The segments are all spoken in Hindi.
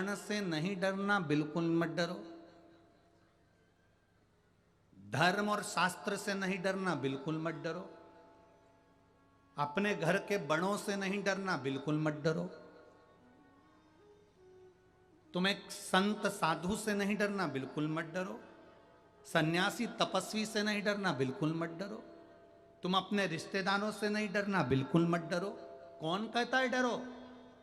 भगवान से नहीं डरना, बिल्कुल मत डरो। धर्म और शास्त्र से नहीं डरना, बिल्कुल मत डरो। अपने घर के बड़ों से नहीं डरना, बिल्कुल मत डरो। तुम एक संत साधु से नहीं डरना, बिल्कुल मत डरो। सन्यासी तपस्वी से नहीं डरना, बिल्कुल मत डरो। तुम अपने रिश्तेदारों से नहीं डरना, बिल्कुल मत डरो। कौन कहता है डरो?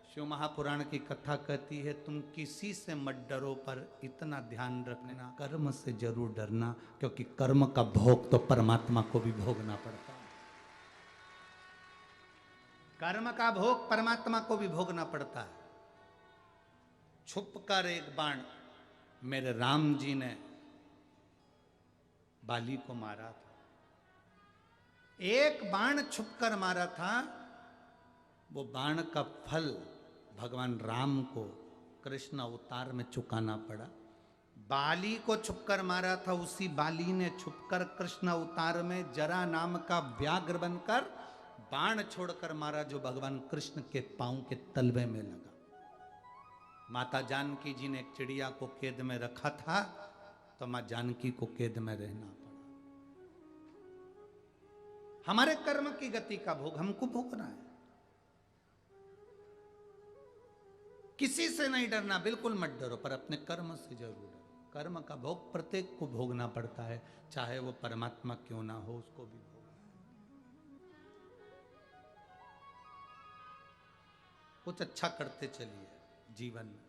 शिव महापुराण की कथा कहती है तुम किसी से मत डरो, पर इतना ध्यान रखना कर्म से जरूर डरना, क्योंकि कर्म का भोग तो परमात्मा को भी भोगना पड़ता है। कर्म का भोग परमात्मा को भी भोगना पड़ता है। छुप कर एक बाण मेरे राम जी ने बाली को मारा था। एक बाण छुपकर मारा था, वो बाण का फल भगवान राम को कृष्ण अवतार में चुकाना पड़ा। बाली को छुपकर मारा था, उसी बाली ने छुपकर कृष्ण अवतार में जरा नाम का व्याघ्र बनकर बाण छोड़कर मारा, जो भगवान कृष्ण के पांव के तलवे में लगा। माता जानकी जी ने एक चिड़िया को कैद में रखा था, तो मां जानकी को कैद में रहना पड़ा। हमारे कर्म की गति का भोग हमको भोगना है। किसी से नहीं डरना, बिल्कुल मत डरो, पर अपने कर्म से जरूर डरो। कर्म का भोग प्रत्येक को भोगना पड़ता है, चाहे वो परमात्मा क्यों ना हो, उसको भी भोगना है। कुछ अच्छा करते चलिए जीवन में।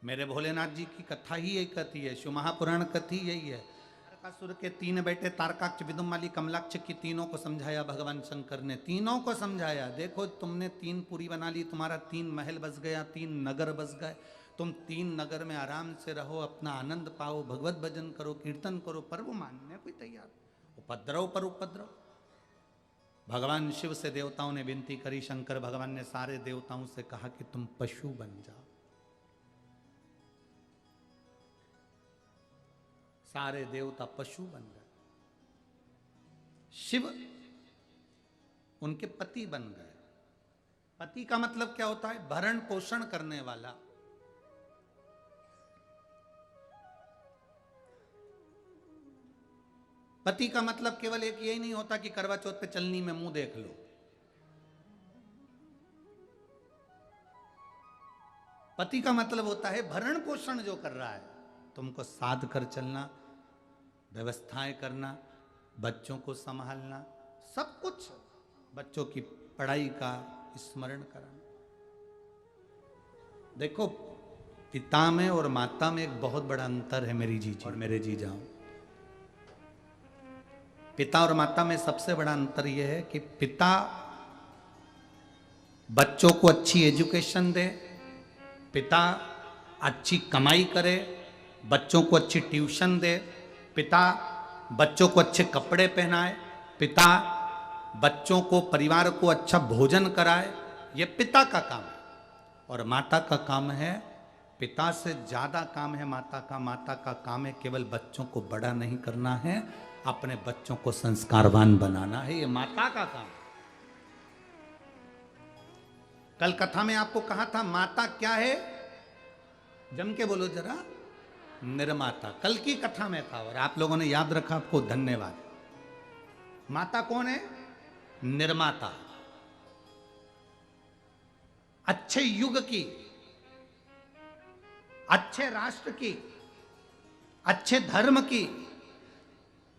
मेरे भोलेनाथ जी की कथा ही यही कहती है, शिव महापुराण कथी यही है। तारकासुर के 3 बेटे तारकाक्ष, विदुमाली, कमलाक्ष की तीनों को समझाया भगवान शंकर ने, तीनों को समझाया। देखो तुमने 3 पुरी बना ली, तुम्हारा 3 महल बस गया, 3 नगर बस गए। तुम 3 नगर में आराम से रहो, अपना आनंद पाओ, भगवत भजन करो, कीर्तन करो, पर वो मानने कोई तैयार। उपद्रव पर उपद्रव। भगवान शिव से देवताओं ने विनती करी, शंकर भगवान ने सारे देवताओं से कहा कि तुम पशु बन जाओ। सारे देवता पशु बन गए। शिव उनके पति बन गए। पति का मतलब क्या होता है? भरण पोषण करने वाला। पति का मतलब केवल एक यही नहीं होता कि करवा चौथ पे चलनी में मुंह देख लो। पति का मतलब होता है भरण पोषण जो कर रहा है, तुमको साध कर चलना, व्यवस्थाएं करना, बच्चों को संभालना, सब कुछ, बच्चों की पढ़ाई का स्मरण कराना। देखो पिता में और माता में एक बहुत बड़ा अंतर है मेरी जीजी और मेरे जीजाओं। पिता और माता में सबसे बड़ा अंतर यह है कि पिता बच्चों को अच्छी एजुकेशन दे, पिता अच्छी कमाई करे, बच्चों को अच्छी ट्यूशन दे, पिता बच्चों को अच्छे कपड़े पहनाए, पिता बच्चों को, परिवार को अच्छा भोजन कराए। ये पिता का काम है। और माता का काम है, पिता से ज्यादा काम है माता का। माता का काम है केवल बच्चों को बड़ा नहीं करना है, अपने बच्चों को संस्कारवान बनाना है। ये माता का काम। कल कथा में आपको कहा था माता क्या है, जम के बोलो जरा। निर्माता। कल की कथा में था और आप लोगों ने याद रखा, आपको धन्यवाद। माता कौन है? निर्माता। अच्छे युग की, अच्छे राष्ट्र की, अच्छे धर्म की,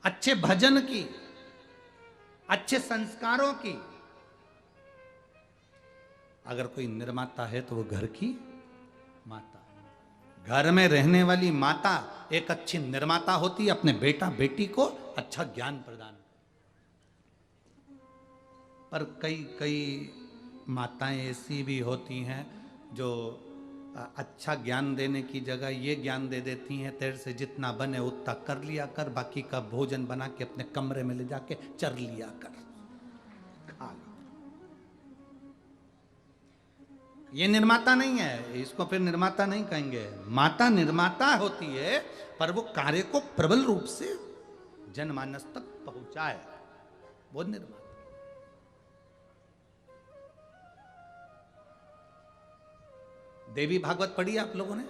अच्छे भजन की, अच्छे संस्कारों की अगर कोई निर्माता है तो वो घर की माता। घर में रहने वाली माता एक अच्छी निर्माता होती है, अपने बेटा बेटी को अच्छा ज्ञान प्रदान। पर कई माताएं ऐसी भी होती हैं जो अच्छा ज्ञान देने की जगह ये ज्ञान दे देती हैं, तेरे से जितना बने उतना कर लिया कर, बाकी का भोजन बना के अपने कमरे में ले जाके चर लिया कर, खा लो। ये निर्माता नहीं है, इसको फिर निर्माता नहीं कहेंगे। माता निर्माता होती है, पर वो कार्य को प्रबल रूप से जनमानस तक पहुंचाए, वो निर्माता। देवी भागवत पढ़ी आप लोगों ने?